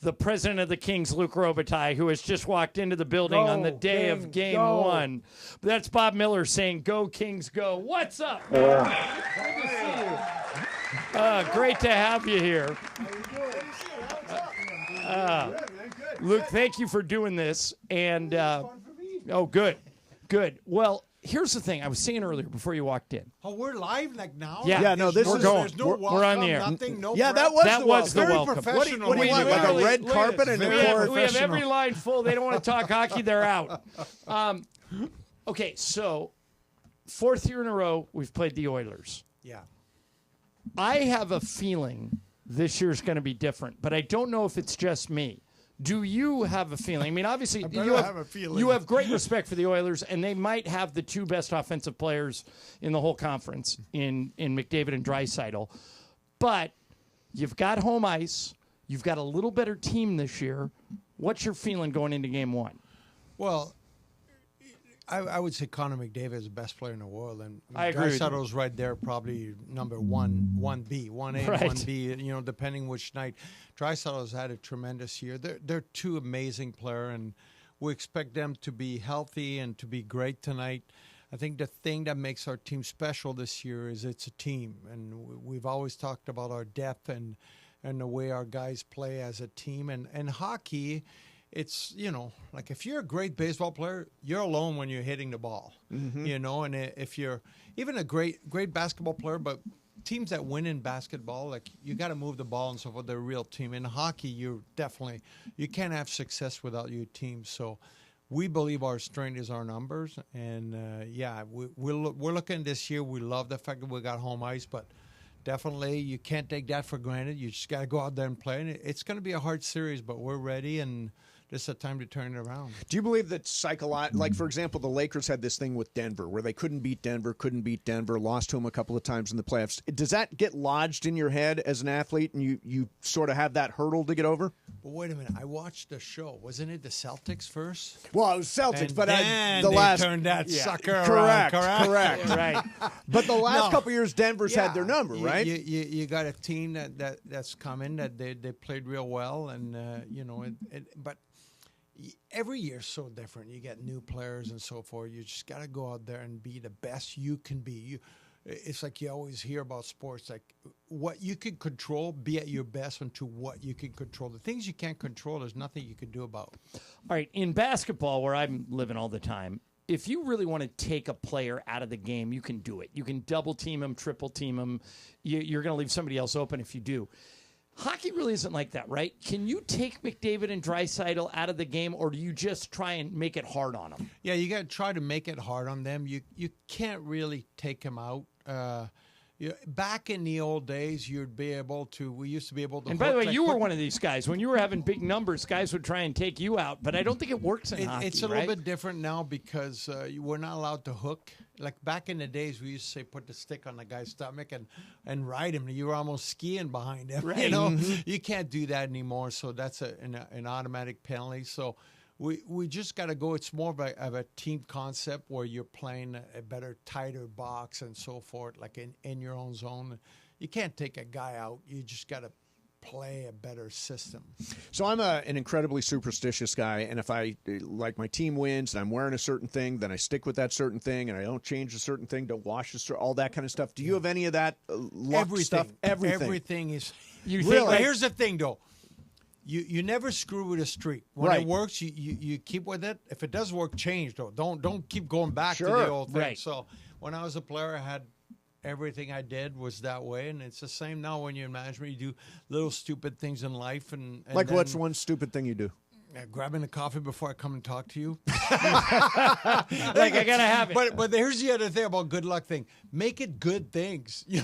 the president of the Kings, Luc Robitaille, who has just walked into the building on the day of Game 1. That's Bob Miller saying, "Go Kings, go." What's up, man? Good to see you. Great to have you here. Luke, thank you for doing this. And good. Well, here's the thing. I was saying earlier before you walked in. Oh, we're live like now? Yeah, no, we're going. No we're on the air. Nothing, no yeah, prep. that was the welcome. What do you want, like a red carpet? And we have every line full. They don't want to talk hockey. They're out. Okay, so 4th year in a row, we've played the Oilers. Yeah. I have a feeling this year's going to be different, but I don't know if it's just me. Do you have a feeling? I mean, obviously, you have great respect for the Oilers, and they might have the 2 best offensive players in the whole conference in McDavid and Draisaitl. But you've got home ice. You've got a little better team this year. What's your feeling going into Game 1? Well, I would say Connor McDavid is the best player in the world, and I agree. Draisaitl's right there, probably number 1B, 1A, Right. 1B. Depending which night. Draisaitl has had a tremendous year. They're 2 amazing players, and we expect them to be healthy and to be great tonight. I think the thing that makes our team special this year is it's a team, and we've always talked about our depth and the way our guys play as a team, and hockey. It's, like if you're a great baseball player, you're alone when you're hitting the ball, and if you're even a great basketball player, but teams that win in basketball, like you got to move the ball and so forth, they're a real team. In hockey, you can't have success without your team. So we believe our strength is our numbers. And we're looking this year. We love the fact that we got home ice, but definitely you can't take that for granted. You just got to go out there and play. And it's going to be a hard series, but we're ready, and this is a time to turn it around. Do you believe that like, for example, the Lakers had this thing with Denver where they couldn't beat Denver, lost to them a couple of times in the playoffs. Does that get lodged in your head as an athlete, and you sort of have that hurdle to get over? But wait a minute. I watched the show. Wasn't it the Celtics first? Well, it was Celtics, and but then the they last turned that sucker correct, around. Correct. Right. But the last couple of years, Denver's had their number, right? You got a team that's coming, that they played real well, and but every year's so different. You get new players and so forth. You just got to go out there and be the best you can be. It's like you always hear about sports, like what you can control, be at your best into what you can control. The things you can't control, there's nothing you can do about. All right, in basketball, where I'm living all the time, if you really want to take a player out of the game, you can do it. You can double team him, triple team him. You're going to leave somebody else open if you do. Hockey really isn't like that, right? Can you take McDavid and Draisaitl out of the game, or do you just try and make it hard on them? Yeah, you got to try to make it hard on them. You can't really take them out. Back in the old days, we used to be able to. And by the way, you were one of these guys. When you were having big numbers, guys would try and take you out, but I don't think it works in hockey. It's a little bit different now because we're not allowed to hook. Like back in the days, we used to say put the stick on the guy's stomach and ride him. You were almost skiing behind him. Right. You can't do that anymore. So that's an automatic penalty. So we just got to go. It's more of a team concept where you're playing a better, tighter box and so forth, like in your own zone. You can't take a guy out. You just got to play a better system. So I'm an incredibly superstitious guy, and if like my team wins and I'm wearing a certain thing, then I stick with that certain thing, and I don't change a certain thing, don't wash all that kind of stuff. Do you have any of that luck stuff? Everything is. Really? Here's the thing, though. You never screw with a streak. When it works, you keep with it. If it does work, change, though. Don't keep going back to the old thing. Right. So when I was a player, I had everything I did was that way, and it's the same now when you're in management. You do little stupid things in life. And like what's one stupid thing you do? Grabbing a coffee before I come and talk to you. Like I gotta have it. But here's the other thing about good luck thing. Make it good things. Yeah,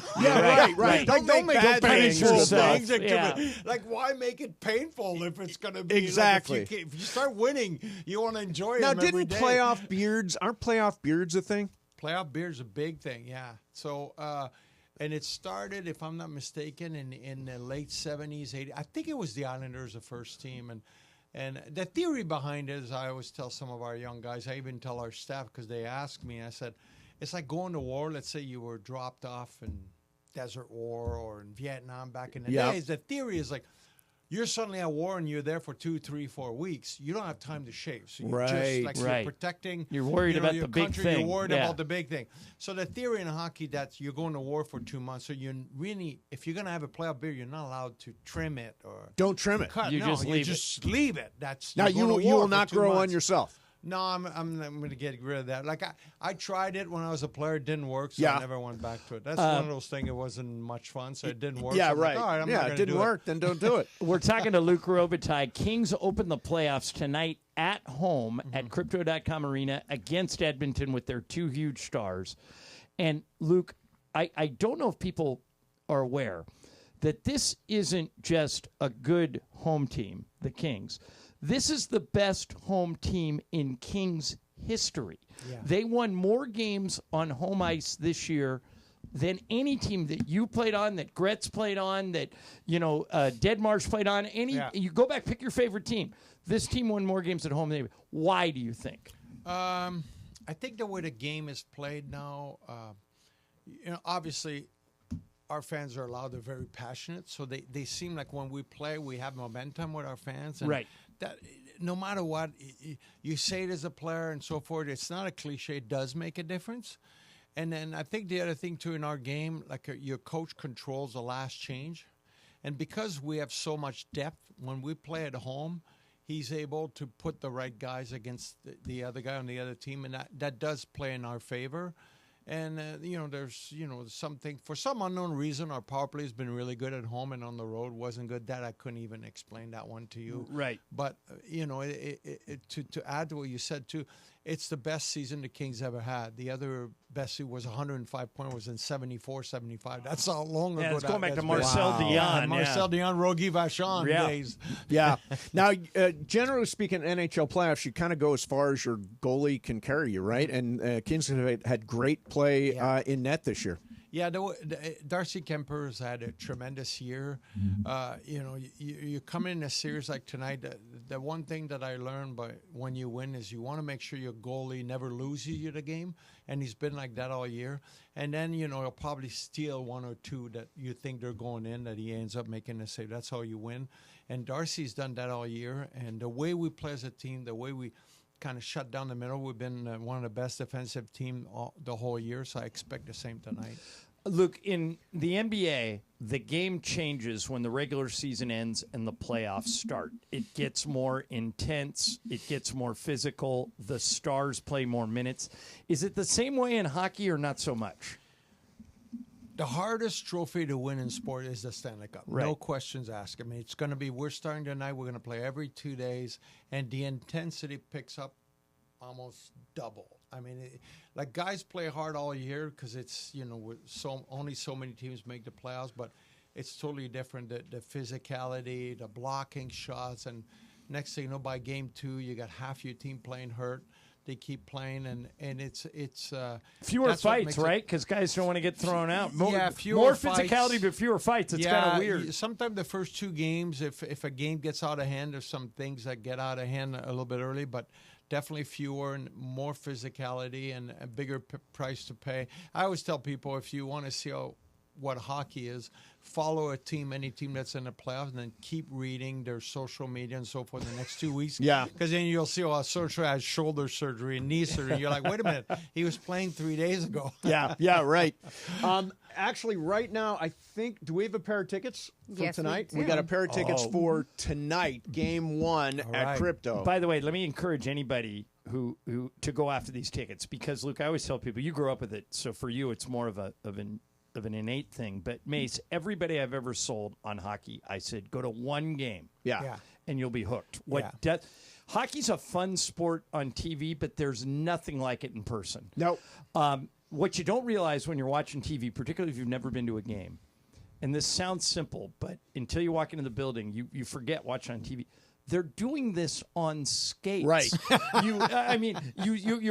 right. Don't make it painful things. Yeah. Like why make it painful if it's gonna be exactly? Like if you start winning, you want to enjoy it. Now, every day. aren't playoff beards a thing? Playoff beards a big thing, yeah. So and it started, if I'm not mistaken, in the late 70s, 80s. I think it was the Islanders, the first team, and the theory behind it is I always tell some of our young guys, I even tell our staff because they ask me, I said, it's like going to war. Let's say you were dropped off in Desert War or in Vietnam back in the days. The theory is like, you're suddenly at war and you're there for 2, 3, 4 weeks. You don't have time to shave. So you're Right. just Right. you're protecting. You're worried about your the big country, thing. You're worried Yeah. about the big thing. So the theory in hockey that you're going to war for 2 months. So you really, if you're going to have a playoff beer, you're not allowed to trim it or Don't trim it. cut. You no, just leave it. just leave it. That's Now you're going to you war will for not 2 grow on months. yourself. No, I'm going to get rid of that. Like I tried it when I was a player, it didn't work, so Yeah. I never went back to it. That's one of those things. It wasn't much fun, so it didn't work. Yeah, so I'm right. Like, all right, I'm not yeah, gonna it didn't do work. Then don't do it. We're talking to Luc Robitaille. Kings open the playoffs tonight at home Mm-hmm. at Crypto.com Arena against Edmonton with their 2 huge stars. And, Luke, I don't know if people are aware that this isn't just a good home team, the Kings. This is the best home team in Kings history. Yeah. They won more games on home ice this year than any team that you played on, that Gretz played on, that Deadmarsh played on. You go back, pick your favorite team. This team won more games at home than they. Why do you think? I think the way the game is played now, obviously our fans are loud. They're very passionate, so they seem like when we play, we have momentum with our fans. And Right. that no matter what, you say it as a player and so forth, it's not a cliche. It does make a difference. And then I think the other thing, too, in our game, like your coach controls the last change. And because we have so much depth, when we play at home, he's able to put the right guys against the other guy on the other team, and that does play in our favor. And, there's, something, for some unknown reason, our power play has been really good at home and on the road wasn't good. That I couldn't even explain that one to you. Right. But, to add to what you said, too, it's the best season the Kings ever had. The other best season was 105 points, was in 74, 75. That's how long ago It's going back to that's Marcel been. Dion. Yeah, Marcel Dion, Rogie Vachon days. Yeah. Now, generally speaking, NHL playoffs, you kind of go as far as your goalie can carry you, right? And Kings have had great play in net this year. Yeah, Darcy Kemper has had a tremendous year. You come in a series like tonight. The one thing that I learned when you win is you want to make sure your goalie never loses you the game, and he's been like that all year. And then he'll probably steal 1 or 2 that you think they're going in that he ends up making a save. That's how you win. And Darcy's done that all year. And the way we play as a team, the way we kind of shut down the middle. We've been one of the best defensive team the whole year, so I expect the same tonight. Look, in the NBA, the game changes when the regular season ends and the playoffs start. It gets more intense. It gets more physical. The stars play more minutes. Is it the same way in hockey or not so much? The hardest trophy to win in sport is the Stanley Cup. Right. No questions asked. I mean, it's going to be, we're starting tonight, we're going to play every 2 days, and the intensity picks up almost double. I mean, like guys play hard all year because it's, only so many teams make the playoffs, but it's totally different. The physicality, the blocking shots, and next thing you know, by game 2, you got half your team playing hurt. They keep playing, and it's fewer fights, right? Because guys don't want to get thrown out. More physicality, fights. But fewer fights. It's kind of weird. Sometimes the first 2 games, if a game gets out of hand, there's some things that get out of hand a little bit early, but definitely fewer and more physicality and a bigger price to pay. I always tell people, if you want to see what hockey is, follow any team that's in the playoffs, and then keep reading their social media and so forth the next 2 weeks. Yeah. Because then you'll see, Sergio has shoulder surgery and knee surgery. And you're like, wait a minute, he was playing 3 days ago. Yeah, right. Actually, right now, I think, do we have a pair of tickets for tonight? We got a pair of tickets for tonight, game 1 at Crypto. By the way, let me encourage anybody who to go after these tickets, because, Luke, I always tell people, you grew up with it, so for you it's more of an innate thing. But Mace, everybody I've ever sold on hockey, I said, go to 1 game. Yeah. And you'll be hooked. Hockey's a fun sport on TV, but there's nothing like it in person. Nope. What you don't realize when you're watching TV, particularly if you've never been to a game, and this sounds simple, but until you walk into the building, you forget watching on TV. They're doing this on skates. Right. You're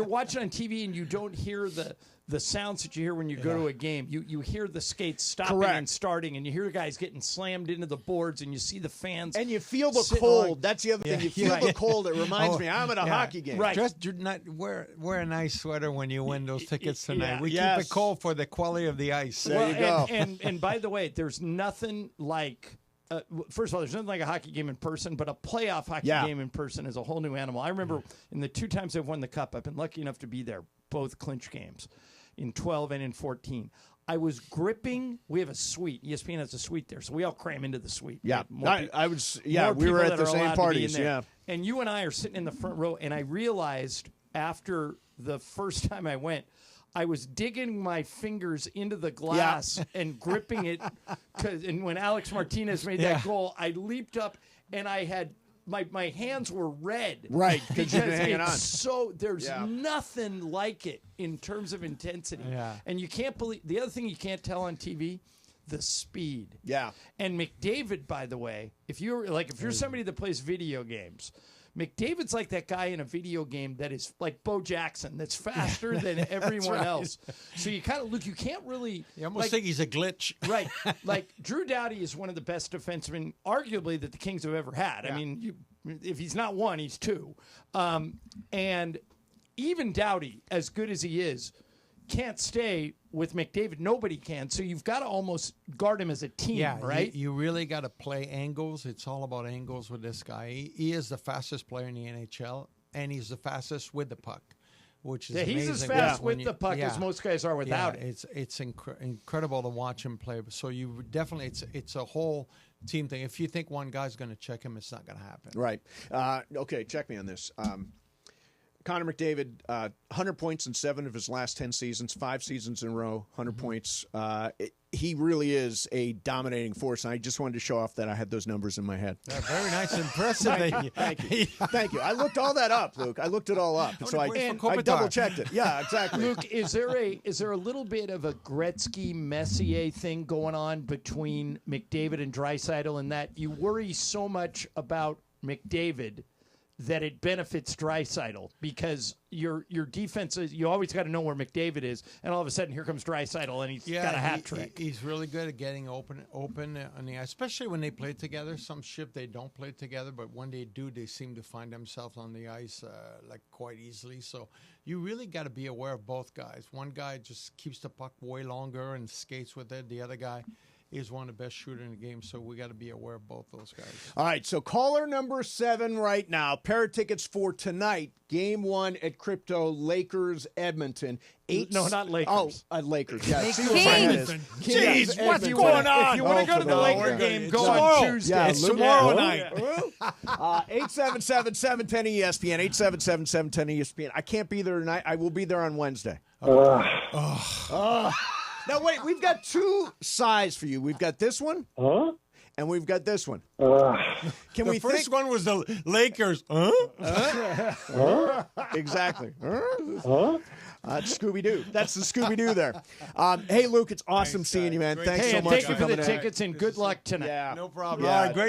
watching on TV and you don't hear the sounds that you hear when you go to a game. You hear the skates stopping and starting, and you hear guys getting slammed into the boards, and you see the fans. And you feel the cold. That's the other thing. You feel the cold. It reminds me, I'm at a hockey game. Right. Just do not wear a nice sweater when you win those tickets tonight. We keep Yes. it cold for the quality of the ice. There you go. And by the way, there's nothing like first of all, there's nothing like a hockey game in person, but a playoff hockey game in person is a whole new animal. I remember in the 2 times I've won the Cup, I've been lucky enough to be there, both clinch games, in 12 and in 14. I was gripping. We have a suite. ESPN has a suite there, so we all cram into the suite. Yeah, I was. Yeah, we were at the same parties. Yeah, and you and I are sitting in the front row, and I realized after the first time I went, I was digging my fingers into the glass and gripping it. And when Alex Martinez made that goal, I leaped up and I had my hands were red. Right, because there's nothing like it in terms of intensity. Yeah. And you can't believe the other thing you can't tell on TV, the speed. Yeah. And McDavid, by the way, if you're somebody that plays video games, McDavid's like that guy in a video game that is like Bo Jackson, that's faster than everyone else. So you kind of look, you can't really. You almost think he's a glitch. Right. Like Drew Doughty is one of the best defensemen, arguably, that the Kings have ever had. Yeah. I mean, if he's not one, he's two. And even Doughty, as good as he is, can't stay with McDavid. Nobody can. So you've got to almost guard him as a team, right? You really got to play angles. It's all about angles with this guy. He is the fastest player in the NHL, and he's the fastest with the puck, which is amazing. He's as fast with the puck as most guys are without it. It's incredible to watch him play. So you definitely, it's a whole team thing. If you think one guy's going to check him, it's not going to happen. Right. Okay, check me on this. Connor McDavid, 100 points in 7 of his last 10 seasons, 5 seasons in a row, 100 points. He really is a dominating force, and I just wanted to show off that I had those numbers in my head. Yeah, very nice and impressive. Thank you. Thank you. I looked all that up, Luke. I looked it all up. So I double-checked it. Yeah, exactly. Luke, is there a little bit of a Gretzky-Messier thing going on between McDavid and Draisaitl in that you worry so much about McDavid that it benefits Draisaitl because your defense is, you always got to know where McDavid is, and all of a sudden here comes Draisaitl and he's got a hat trick. He's really good at getting open on the ice, especially when they play together. Some shift they don't play together, but when they do, they seem to find themselves on the ice like quite easily. So you really got to be aware of both guys. One guy just keeps the puck way longer and skates with it. The other guy is one of the best shooters in the game, so we got to be aware of both those guys. All right, so caller number 7 right now. Pair of tickets for tonight, Game 1 at Crypto, Lakers, Edmonton. No, not Lakers. Oh, Lakers. Yeah, Kings. Jeez, what's going on? If you want to go to the Laker game, go on Tuesday. Yeah, it's tomorrow night. 877-710-ESPN, 877-710-ESPN. I can't be there tonight. I will be there on Wednesday. Now, wait, we've got 2 sides for you. We've got this one, and we've got this one. Can the first one was the Lakers. Exactly. Scooby-Doo. That's the Scooby-Doo there. Hey, Luke, it's awesome seeing you, man. Thanks so much for coming in. Thank you for the tickets, and good luck tonight. Yeah. No problem. Yeah. All right, great.